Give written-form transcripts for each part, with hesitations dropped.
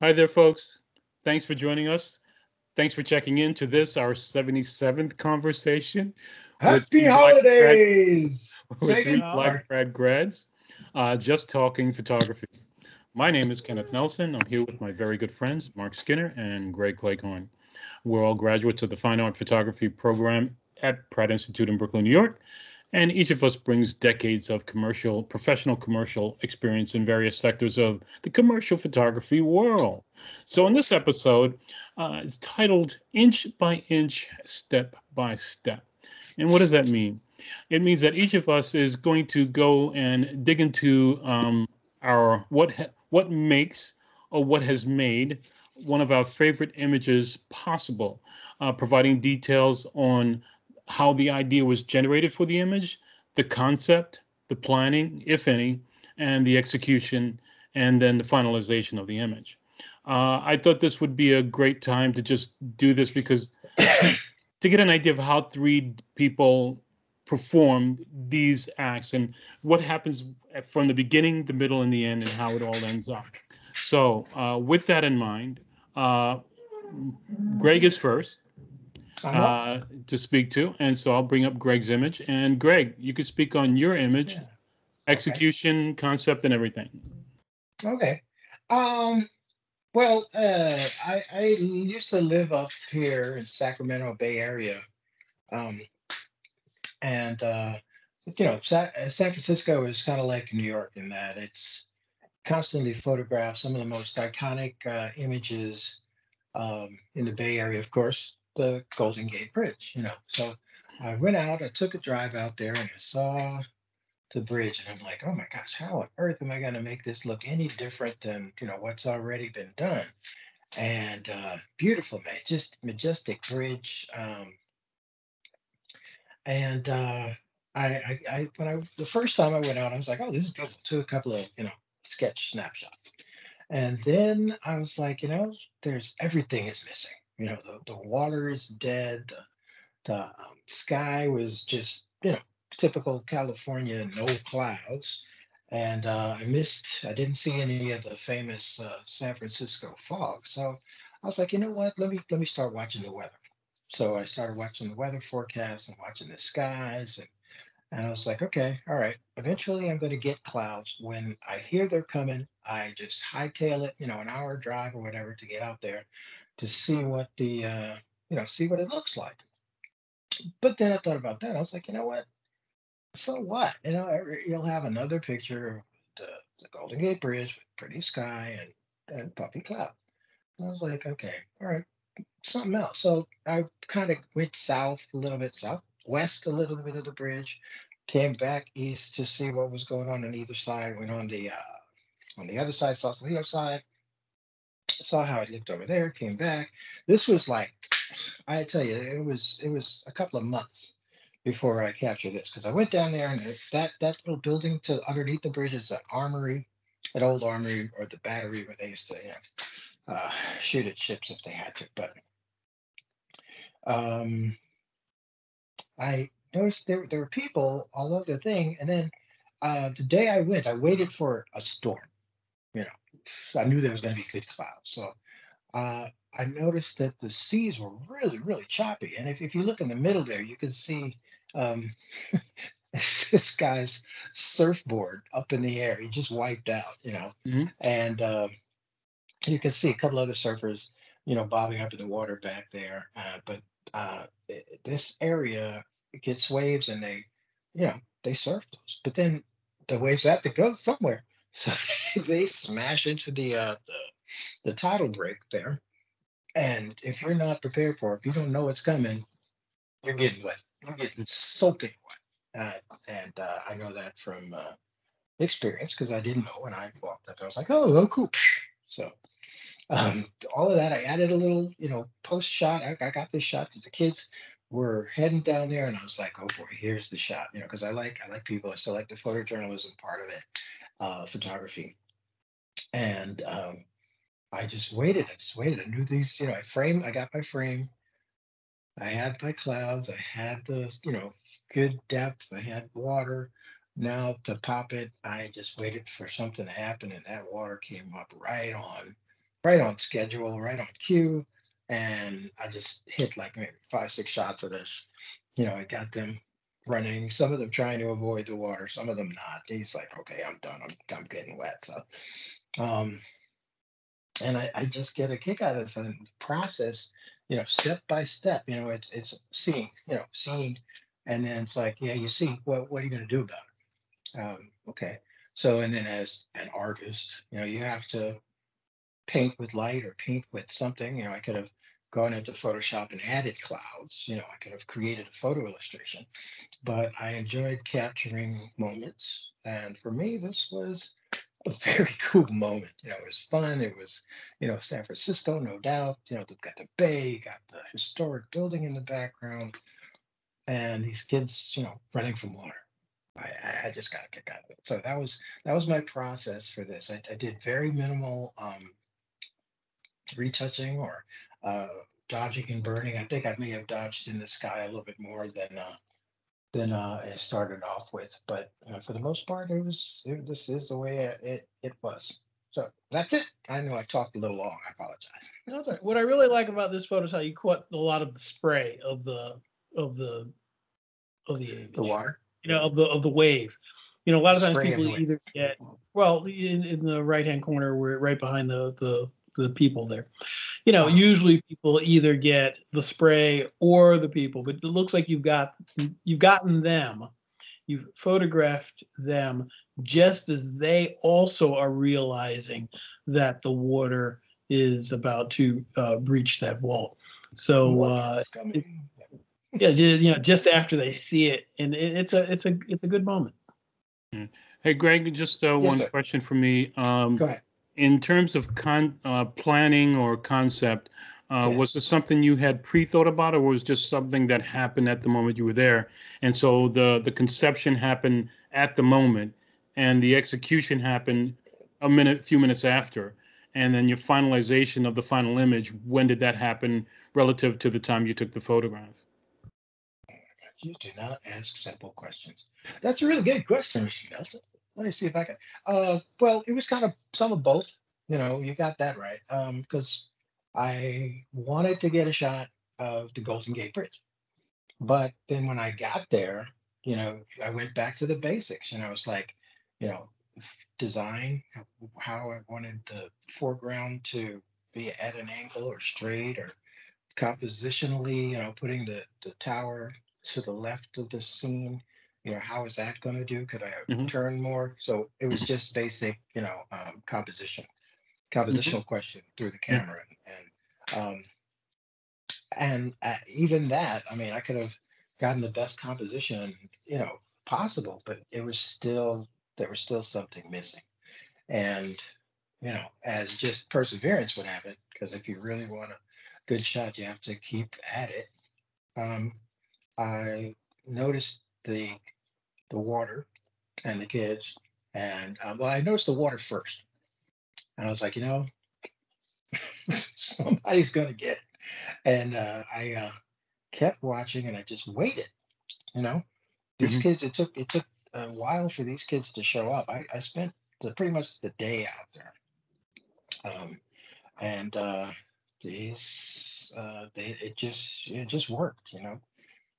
Hi there, folks. Thanks for joining us. Thanks for checking in to this, our 77th conversation with Happy three black grad, holidays! with Say three again. black Sorry. grads, just talking photography. My name is Kenneth Nelson. I'm here with my very good friends, Mark Skinner and Greg Cleghorn. We're all graduates of the Fine Art Photography program at Pratt Institute in Brooklyn, New York, and each of us brings decades of professional commercial experience in various sectors of the commercial photography world. So, in this episode, it's titled Inch by Inch, Step by Step. And what does that mean? It means that each of us is going to go and dig into our what makes or what has made one of our favorite images possible, providing details on how the idea was generated for the image, the concept, the planning, if any, and the execution, and then the finalization of the image. I thought this would be a great time to just do this because to get an idea of how three people perform these acts and what happens from the beginning, the middle, and the end, and how it all ends up. So, with that in mind, uh, Greg is first I'm up. to speak to. And so I'll bring up Greg's image. And Greg, you could speak on your image, Yeah. Okay. execution, concept, and everything. Okay. Um. Well, I used to live up here in Sacramento Bay Area, um, and San Francisco is kind of like New York in that it's constantly photographed some of the most iconic images in the Bay Area. Of course, the Golden Gate Bridge. So I went out. I took a drive out there, and I saw the bridge, and I'm like, oh my gosh, how on earth am I going to make this look any different than what's already been done? And beautiful, man, just majestic bridge. And when I the first time I went out, I was like, oh, this is beautiful. Took a couple of sketch snapshots, and then I was like, there's everything is missing. The water is dead. The sky was just, typical California, no clouds. And I didn't see any of the famous San Francisco fog. So I was like, you know what? Let me start watching the weather. So I started watching the weather forecast and watching the skies, and I was like, okay, all right. Eventually, I'm going to get clouds. When I hear they're coming, I just hightail it, an hour drive or whatever to get out there to see what see what it looks like. But then I thought about that. I was like, you know what? So what? You'll have another picture of the Golden Gate Bridge with pretty sky and puffy cloud. I was like, okay, all right, something else. So I kind of went south a little bit, southwest a little bit of the bridge, came back east to see what was going on either side. Went on the other side, saw the other side, saw how it looked over there, came back. This was like I tell you, it was a couple of months before I captured this because I went down there and that little building to underneath the bridge is an armory, an old armory or the battery where they used to shoot at ships if they had to. But um, I noticed there were people all over the thing, and then the day I went, I waited for a storm. You know, so I knew there was going to be good clouds, so uh, I noticed that the seas were really, really choppy. And if you look in the middle there, you can see um, this guy's surfboard up in the air. He just wiped out. Hmm. And you can see a couple other surfers, bobbing up in the water back there. But this area gets waves and they surf those. But then the waves have to go somewhere. So they smash into the tidal break there, and if you're not prepared for it, if you don't know it's coming, you're getting wet. You're getting soaking wet. And I know that from experience because I didn't know when I walked up. I was like, oh, cool. So all of that, I added a little, post shot. I got this shot because the kids were heading down there, and I was like, oh boy, here's the shot. Because I like people. I still like the photojournalism part of it, photography, and I just waited. I just waited. I knew these, I got my frame. I had my clouds. I had the, good depth. I had water. Now to pop it, I just waited for something to happen, and that water came up right on. right on schedule, right on cue, and I just hit like maybe 5, 6 shots of this. I got them running. Some of them trying to avoid the water, some of them not. He's like, okay, I'm done. I'm getting wet. So, um, and I just get a kick out of this and process, step by step. It's seeing, seeing, and then it's like, yeah, you see, what are you going to do about it? Okay. So, and then as an artist, you have to paint with light or paint with something. I could have gone into Photoshop and added clouds. I could have created a photo illustration, but I enjoyed capturing moments. And for me, this was a very cool moment. It was fun. It was, San Francisco, no doubt. They've got the bay, got the historic building in the background, and these kids, running from water. I just got a kick out of it. So that was my process for this. I did very minimal retouching or uh, dodging and burning. I think I may have dodged in the sky a little bit more than it started off with. But for the most part, this is the way it was. So that's it. I know I talked a little long. I apologize. That's right. What I really like about this photo is how you caught a lot of the spray of the of the The image, water, of the wave. A lot the of times spray of people the wind. either get, well, in the right hand corner, where right behind the people there. Uh, Usually people either get the spray or the people, but it looks like you've gotten them. You've photographed them just as they also are realizing that the water is about to breach that wall. So water is it's coming. yeah, just after they see it, and it's a good moment. Mm. Hey, Greg, just Yes, one sir. question for me. Go ahead. In terms of planning or concept, was Yes. this something you had pre-thought about, or was just something that happened at the moment you were there? And so the conception happened at the moment, and the execution happened few minutes after. And then your finalization of the final image, when did that happen relative to the time you took the photograph? You do not ask simple questions. That's a really good question, Mr. Nelson. Let me see if I can. Well, it was kind of some of both. You got that right. Because I wanted to get a shot of the Golden Gate Bridge, but then when I got there, I went back to the basics. It's like, you know, design how I wanted the foreground to be at an angle or straight or compositionally, putting the tower to the left of the scene, how is that going to do? Could I Hmm. turn more? So it was just basic, Hmm. compositional question through the Yeah. camera. And even that, I mean, I could have gotten the best composition, possible, but there was still something missing. And, as just perseverance would have it, because if you really want a good shot, you have to keep at it. um, I noticed the water and the kids, and well, I noticed the water first, and I was like, somebody's gonna get it, and I kept watching, and I just waited. You know, these Hmm. kids. It took a while for these kids to show up. I spent pretty much the day out there, and these it just worked.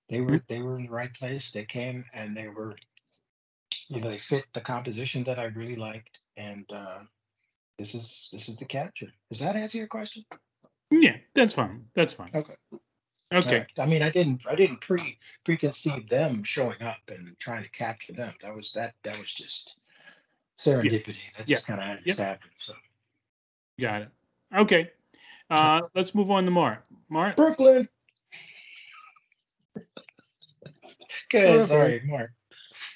They were in the right place. They came and they fit the composition that I really liked, and this is the capture. Does that answer your question? Yeah, that's fine. That's fine. Okay. All Okay. right. I mean, I didn't preconceive them showing up and trying to capture them. That was just Yeah. serendipity. That Yeah. just kind of Yeah. just happened. So Got it. Okay. Let's move on to Mark. Mark. Brooklyn. Good. Brooklyn. Sorry, Mark.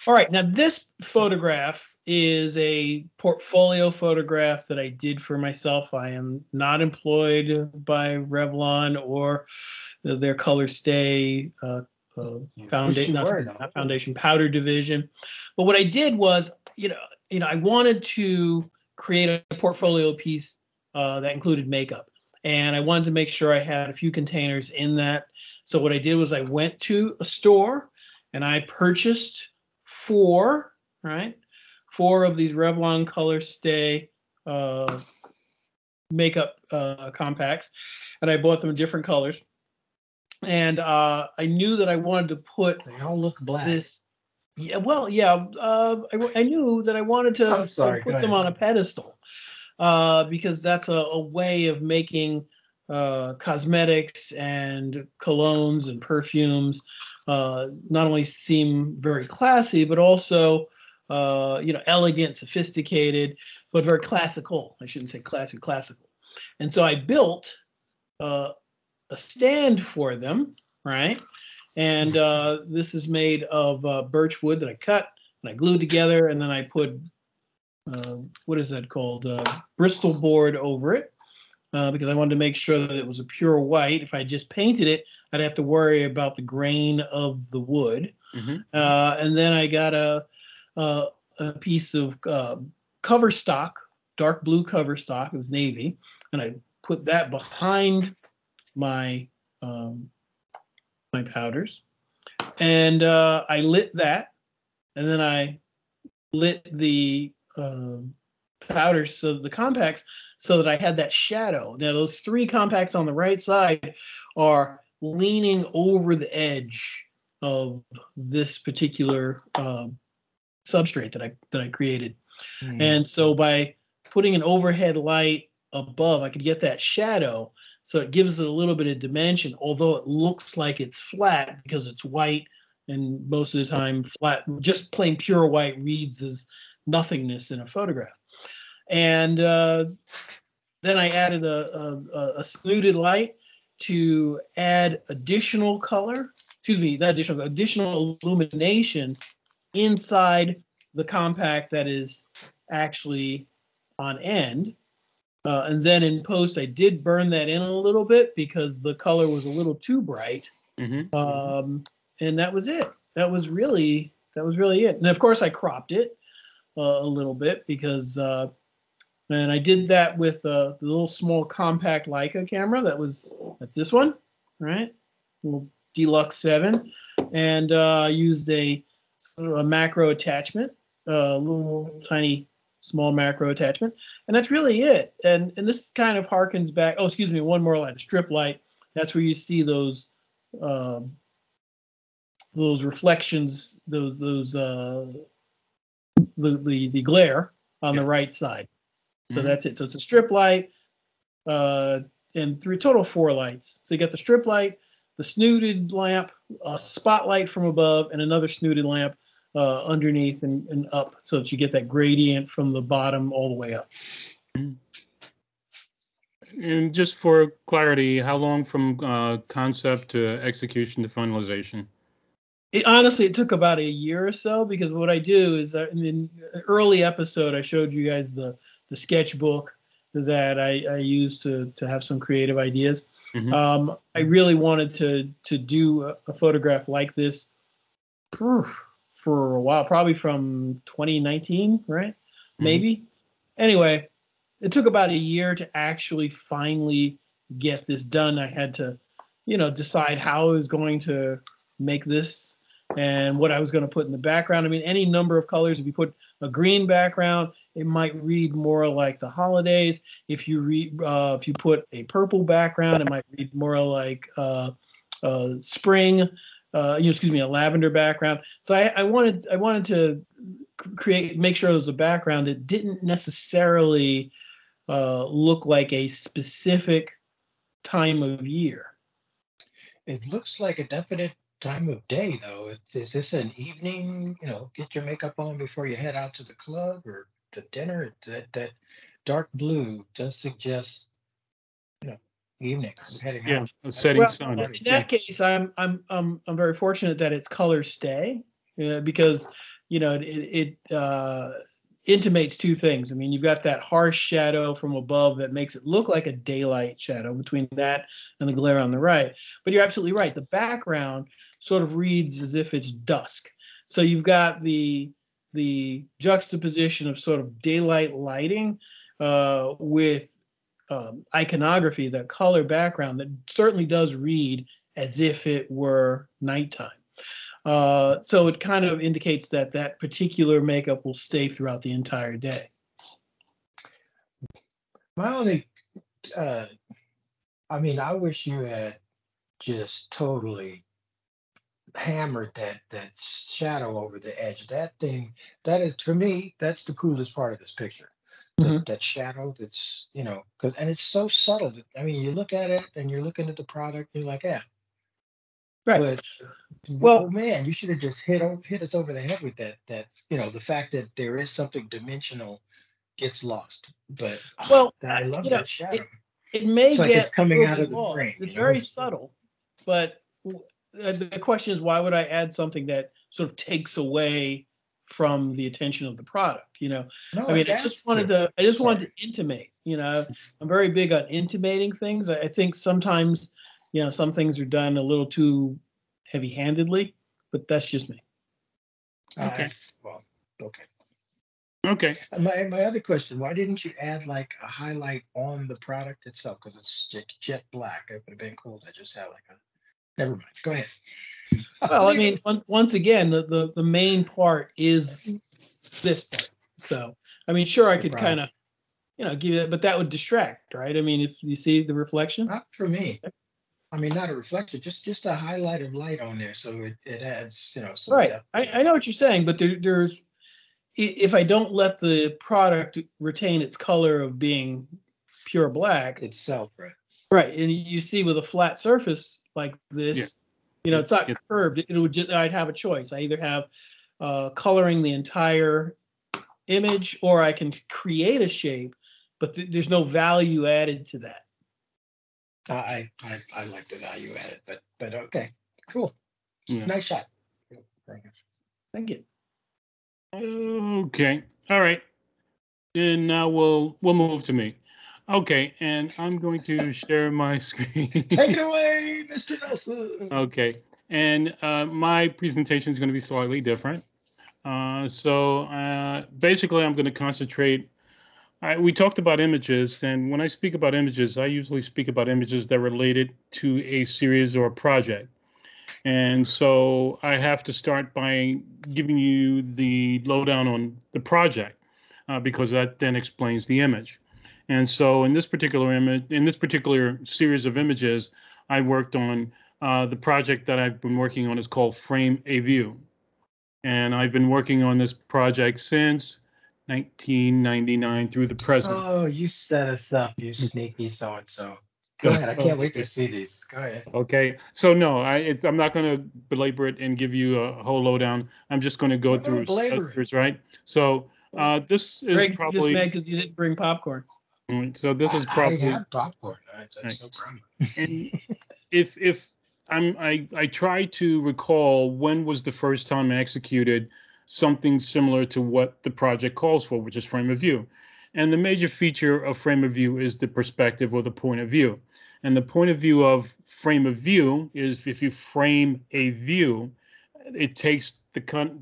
All right, now this photograph is a portfolio photograph that I did for myself. I am not employed by Revlon or their Color Stay You wish foundation, you not, were though. not foundation, powder division. But what I did was, I wanted to create a portfolio piece that included makeup, and I wanted to make sure I had a few containers in that. So what I did was I went to a store and I purchased four, right? Four of these Revlon Color Stay uh, makeup compacts, and I bought them in different colors. And I knew that I wanted to put They all look black. this. Yeah, well, yeah. I knew that I wanted I'm sorry, to go put them ahead. on a pedestal because that's a way of making cosmetics and colognes and perfumes not only seem very classy, but also elegant, sophisticated, but very classical. I shouldn't say classic, classical. And so I built uh, a stand for them, right? And this is made of birch wood that I cut and I glued together, and then I put what is that called? Bristol board over it because I wanted to make sure that it was a pure white. If I just painted it, I'd have to worry about the grain of the wood. Mm-hmm. And then I got a piece of cover stock, dark blue cover stock. It was navy, and I put that behind my um, my powders, and I lit that, and then I lit the powders, so the compacts, so that I had that shadow. Now those three compacts on the right side are leaning over the edge of this particular substrate that I created. And so by putting an overhead light above, I could get that shadow. So it gives it a little bit of dimension, although it looks like it's flat because it's white. And most of the time, flat, just plain pure white reads as nothingness in a photograph. And then I added a snooted light to add additional color, excuse me, not additional illumination inside the compact that is actually on end. And then in post, I did burn that in a little bit because the color was a little too bright. Mm-hmm. And that was it. That was really it. And of course, I cropped it a little bit because, and I did that with the little small compact Leica camera. That's this one, right? Little Deluxe 7, and I used a sort of a macro attachment, a little tiny small macro attachment, and that's really it. And this kind of harkens back. Oh, excuse me, one more light, a strip light. That's where you see uh, those reflections, the glare on the right side. So Mm-hmm. that's it. So it's a strip light, uh, and three total four lights. So you got the strip light, the snooted lamp, a spotlight from above, and another snooted lamp underneath and up, so that you get that gradient from the bottom all the way up. And just for clarity, how long from concept to execution to finalization? It took about a year or so because what I do is in an early episode I showed you guys the sketchbook that I use to have some creative ideas. Mm-hmm. I really wanted to do a photograph like this for a while, probably from 2019, right? Mm-hmm. Maybe. Anyway, it took about a year to actually finally get this done. I had to, decide how I was going to make this and what I was going to put in the background. I mean, any number of colors. If you put a green background, it might read more like the holidays. If you put a purple background, it might read more like spring. Excuse me, a lavender background. So I wanted to make sure there was a background that didn't necessarily look like a specific time of year. It looks like a definite time of day, though. Is this an evening? Get your makeup on before you head out to the club or to dinner. That dark blue does suggest, you know, evening. We're heading Yeah, out. a Having setting Well, a sun. party. in Yeah. that case, I'm very fortunate that its colors stay because it intimates two things. I mean, you've got that harsh shadow from above that makes it look like a daylight shadow between that and the glare on the right. But you're absolutely right. The background sort of reads as if it's dusk. So you've got the juxtaposition of sort of daylight lighting with iconography, the color background that certainly does read as if it were nighttime. So it kind of indicates that that particular makeup will stay throughout the entire day. My only uh, I mean, I wish you had just totally hammered that shadow over the edge. That thing, that is for me, that's the coolest part of this picture. Hmm. That shadow that's, cause, and it's so subtle. I mean, you look at it and you're looking at the product, you're like, yeah. Right. But oh Well, man, you should have just hit us over the head with that the fact that there is something dimensional gets lost. But well, I love that shadow. it may It's like it's get a coming little out bit of the lost. frame, It's very subtle, but the question is, why would I add something that sort of takes away from the attention of the product? No, I mean, it adds to it. I just Sorry. wanted to intimate. I'm very big on intimating things. I think sometimes, some things are done a little too heavy-handedly, but that's just me. Okay. Well, okay. Okay. My other question: why didn't you add like a highlight on the product itself? Because it's jet black. It would have been cool to just have like a. Never mind. Go ahead. Well, I mean, once again, the main part is this part. So, I mean, sure, I The could kind product. of, give you that, but that would distract, right? I mean, if you see the reflection. Not for me. I mean, not a reflection, just a highlight of light on there, so it adds some Right. depth to I know what you're saying, but if I don't let the product retain its color of being pure black, itself, right? right, and you see with a flat surface like Yeah. this, it's not It's, curved. It would just, I'd have a choice. I either have coloring the entire image, or I can create a shape, but there's no value added to that. I like the value added, but okay, cool, yeah. nice shot. Thank you. Okay. All right. And now we'll move to me. Okay, and I'm going to share my Take screen. it away, Mr. Nelson. Okay, and my presentation is going to be slightly different. Basically, I'm going to concentrate. We talked about images, and when I speak about images, I usually speak about images that are related to a series or a project. And so I have to start by giving you the lowdown on the project, because that then explains the image. And so in this particular image, in this particular series of images, I worked on the project that I've been working on is called Frame a View. And I've been working on this project since 1999 through the present. Oh, you set us up, you sneaky so and so. Go ahead. I can't wait to Okay. see these. Go ahead. Okay. So no, I'm not going to belabor it and give you a whole lowdown. I'm just going to go Well, no, through a belabor it. series, right? So this is Greg, you just probably mad because you didn't bring popcorn. so this is I probably have popcorn. That's right. no problem. And if I try to recall when was the first time I executed something similar to what the project calls for, which is frame of view. And the major feature of frame of view is the perspective or the point of view. And the point of view of frame of view is if you frame a view, it takes the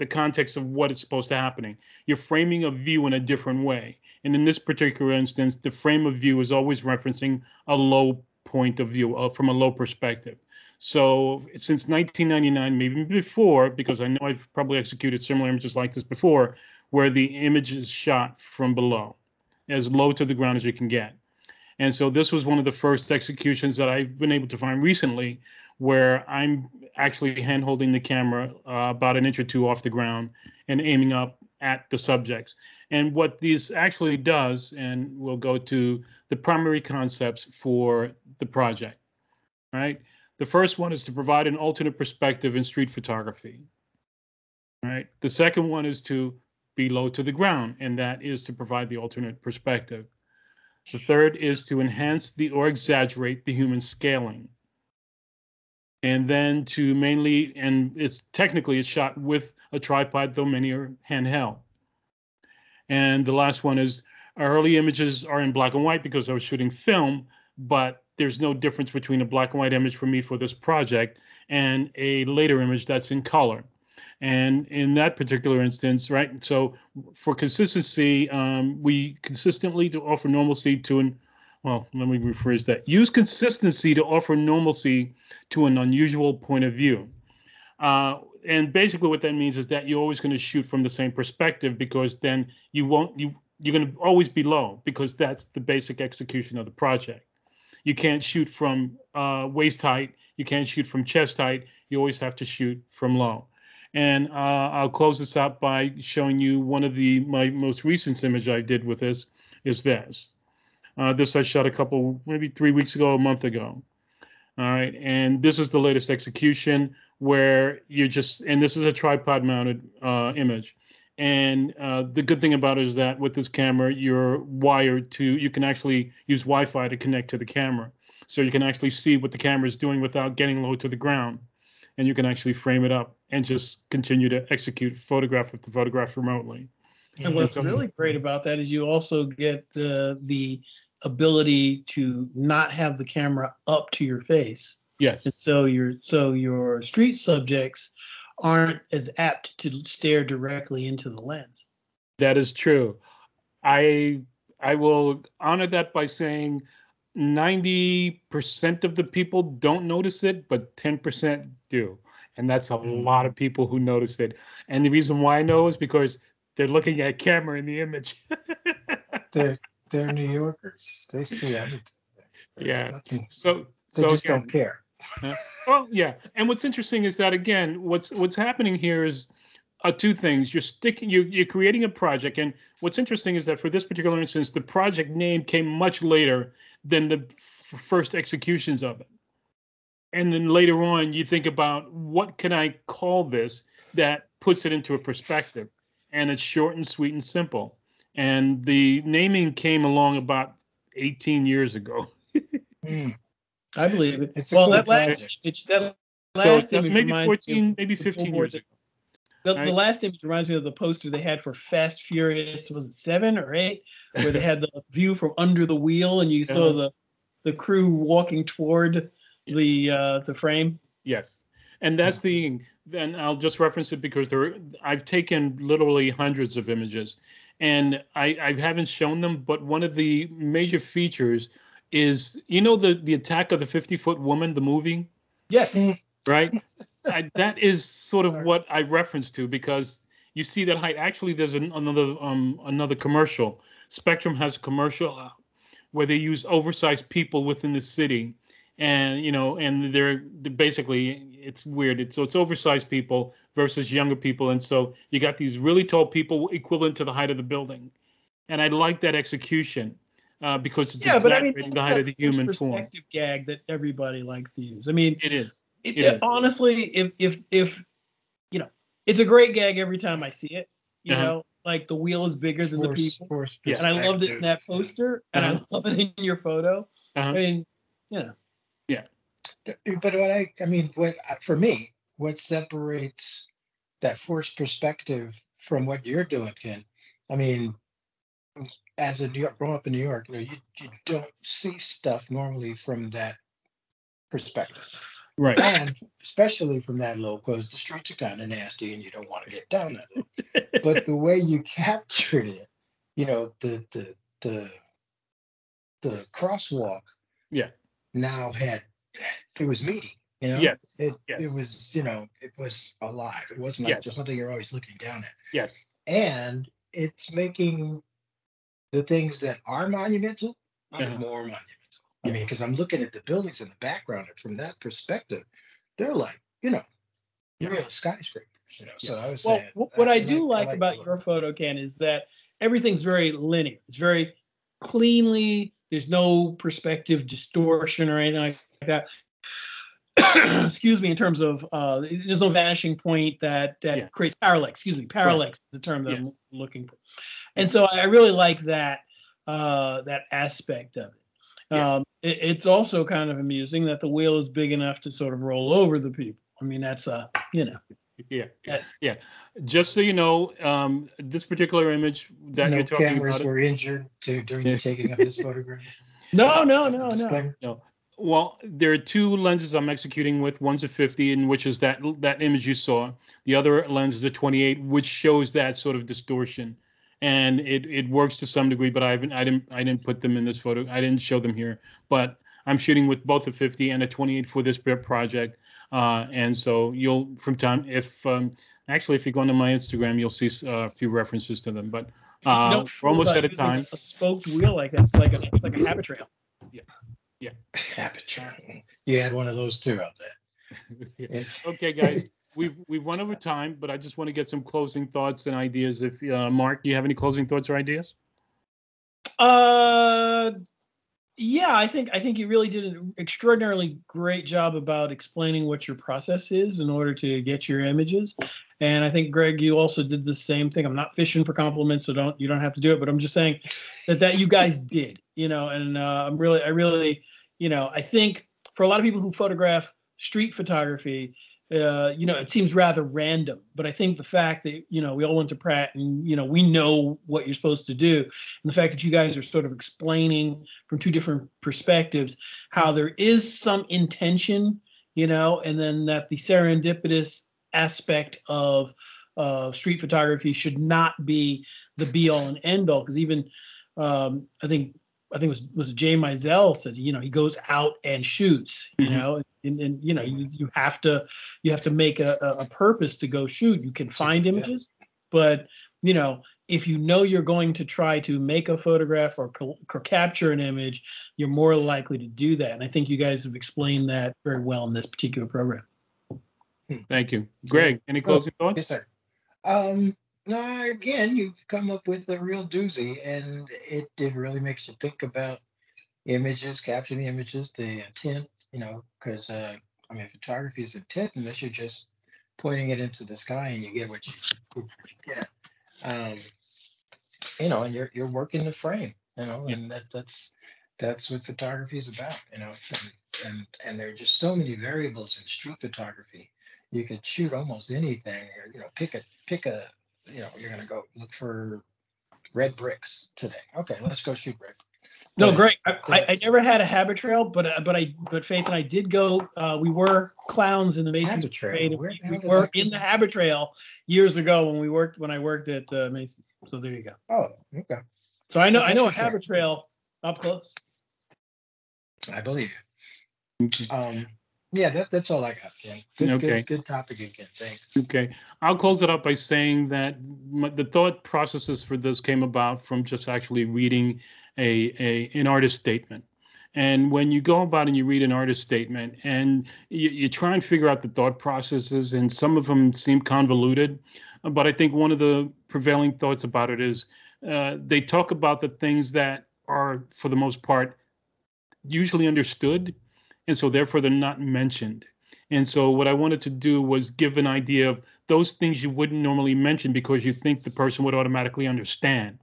context of what is supposed to happening. You're framing a view in a different way. And in this particular instance, the frame of view is always referencing a low point of view from a low perspective. So since 1999, maybe before, because I know I've probably executed similar images like this before, where the image is shot from below, as low to the ground as you can get. And so this was one of the first executions that I've been able to find recently where I'm actually hand holding the camera about an inch or two off the ground and aiming up at the subjects. And what this actually does, and we'll go to the primary concepts for the project, right? The first one is to provide an alternate perspective in street photography, right? The second one is to be low to the ground, and that is to provide the alternate perspective. The third is to enhance the or exaggerate the human scaling. And then to mainly, and it's technically it's shot with a tripod, though many are handheld. And the last one is our early images are in black and white because I was shooting film, but there's no difference between a black and white image for me for this project and a later image that's in color. And in that particular instance, right, so for consistency, we consistently to offer normalcy to an, well, let me rephrase that. Use consistency to offer normalcy to an unusual point of view. And basically what that means is that you're always going to shoot from the same perspective because then you're going to always be low because that's the basic execution of the project. You can't shoot from waist height. You can't shoot from chest height. You always have to shoot from low. And I'll close this out by showing you one of my most recent image I did with this is this. This I shot a couple, maybe 3 weeks ago, a month ago. All right, and this is the latest execution where you're just, and this is a tripod mounted image. And the good thing about it is that with this camera, you're wired to, you can actually use Wi-Fi to connect to the camera. So you can actually see what the camera is doing without getting low to the ground. And you can actually frame it up and just continue to execute photograph after photograph remotely. And what's really great about that is you also get the ability to not have the camera up to your face. Yes. And so your street subjects aren't as apt to stare directly into the lens. That is true. I will honor that by saying 90% of the people don't notice it, but 10% do. And that's a lot of people who notice it. And the reason why I know is because they're looking at camera in the image. they're New Yorkers. They see everything. Yeah. They So just again, don't care. well, yeah. And what's interesting is that again, what's happening here is two things. You're creating a project, and what's interesting is that for this particular instance, the project name came much later than the first executions of it. And then later on, you think about what can I call this that puts it into a perspective, and it's short and sweet and simple. And the naming came along about 18 years ago. I believe it. It's a well, cool that last project. image, that So last image maybe reminds 14, me of maybe the 15 billboard years ago. The last image reminds me of the poster they had for Fast Furious. Was it 7 or 8, where they had the view from under the wheel and you saw the crew walking toward the frame? Yes, and that's then I'll just reference it because I've taken literally hundreds of images, and I haven't shown them, but one of the major features is, the Attack of the 50-Foot Woman, the movie? Yes. Right? That is sort of what I reference to, because you see that height. Actually, there's another commercial. Spectrum has a commercial out where they use oversized people within the city, and and they're basically, it's weird. It's oversized people versus younger people, and so you got these really tall people equivalent to the height of the building, and I like that execution because it's exaggerating the height of the human form. Perspective gag that everybody likes to use. I mean, it is. Honestly, if it's a great gag every time I see it. Like the wheel is bigger than the people, and I loved it in that poster, and I love it in your photo. I mean, yeah. But for me, what separates that forced perspective from what you're doing, Ken? I mean, as a New York, growing up in New York, you don't see stuff normally from that perspective. Right. And especially from that low, because the streets are kind of nasty and you don't want to get down that low. But the way you captured it, the crosswalk now it was meaty. Yes. It was, it was alive. It wasn't like just something you're always looking down at. Yes. And it's making the things that are monumental more monumental. I mean, because I'm looking at the buildings in the background, and from that perspective, they're like, real skyscrapers. So I was saying. What I do like about your photo, Ken, is that everything's very linear. It's very cleanly. There's no perspective distortion or anything like that. Excuse me. In terms of there's no vanishing point that creates parallax. Excuse me, parallax is the term that I'm looking for. And so I really like that aspect of it. It's also kind of amusing that the wheel is big enough to sort of roll over the people. I mean, that's Yeah. Just so you know, this particular image that you're talking cameras about, were injured during the taking of this photograph. No. Well, there are two lenses I'm executing with. One's a 50, and which is that image you saw. The other lens is a 28, which shows that sort of distortion. And it works to some degree, but I didn't put them in this photo. I didn't show them here, but I'm shooting with both a 50 and a 28 for this project. And so you'll if you go onto my Instagram, you'll see a few references to them. But we're almost at a time. A spoked wheel like that. It's like a habit trail. Yeah. Yeah. Habit. You had one of those too out Yeah. there. Okay, guys, we've run over time, but I just want to get some closing thoughts and ideas. If Mark, do you have any closing thoughts or ideas? Uh, yeah, I think you really did an extraordinarily great job about explaining what your process is in order to get your images. And I think Greg, you also did the same thing. I'm not fishing for compliments, so you don't have to do it. But I'm just saying that you guys did, and I think for a lot of people who photograph street photography, it seems rather random. But I think the fact that we all went to Pratt and we know what you're supposed to do, and the fact that you guys are sort of explaining from two different perspectives how there is some intention, and then that the serendipitous aspect of street photography should not be the be all and end all. Because even I think was it Jay Mizell said, he goes out and shoots, and you have to make a purpose to go shoot. You can find images, but if you're going to try to make a photograph or capture an image, you're more likely to do that. And I think you guys have explained that very well in this particular program. Thank you. Greg, any closing thoughts? Yes, sir. No, again, you've come up with a real doozy, and it really makes you think about images, capturing the images, the intent, because photography is intent, unless you're just pointing it into the sky and you get what you get. Um, and you're working the frame, Yeah. and that's what photography is about, and there are just so many variables in street photography. You could shoot almost anything, or pick a, you're gonna go look for red bricks today. Okay, let's go shoot red. No, But great. I never had a habit trail, but Faith and I did go. We were clowns in the Macy's habit trail. parade. Where the We hell did were that in come the from? habit trail years ago when I worked at Macy's. So there you go. Oh, okay. So I Well, know thanks a for sharing. habit trail up close. I believe Okay. you. Yeah, that's all I got, Ken. Good topic again. Thanks. Okay. I'll close it up by saying that the thought processes for this came about from just actually reading an artist statement. And when you go about and you read an artist statement and you try and figure out the thought processes, and some of them seem convoluted, but I think one of the prevailing thoughts about it is they talk about the things that are, for the most part, usually understood, and so therefore they're not mentioned. And so what I wanted to do was give an idea of those things you wouldn't normally mention because you think the person would automatically understand.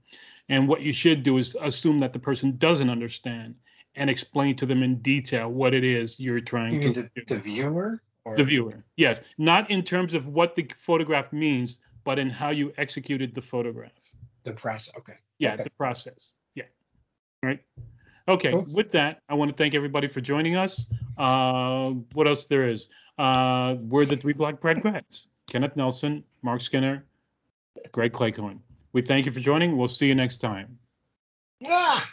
And what you should do is assume that the person doesn't understand and explain to them in detail what it is you're trying You mean to the, do. the viewer The or viewer, yes, not in terms of what the photograph means, but in how you executed the photograph. the process? Okay. Yeah, Okay. the process. Yeah, right. Okay, Cool. with that, I want to thank everybody for joining us. What else there is? We're the Three Black Bread Grads. Kenneth Nelson, Mark Skinner, Greg Claycoin. We thank you for joining. We'll see you next time. Ah!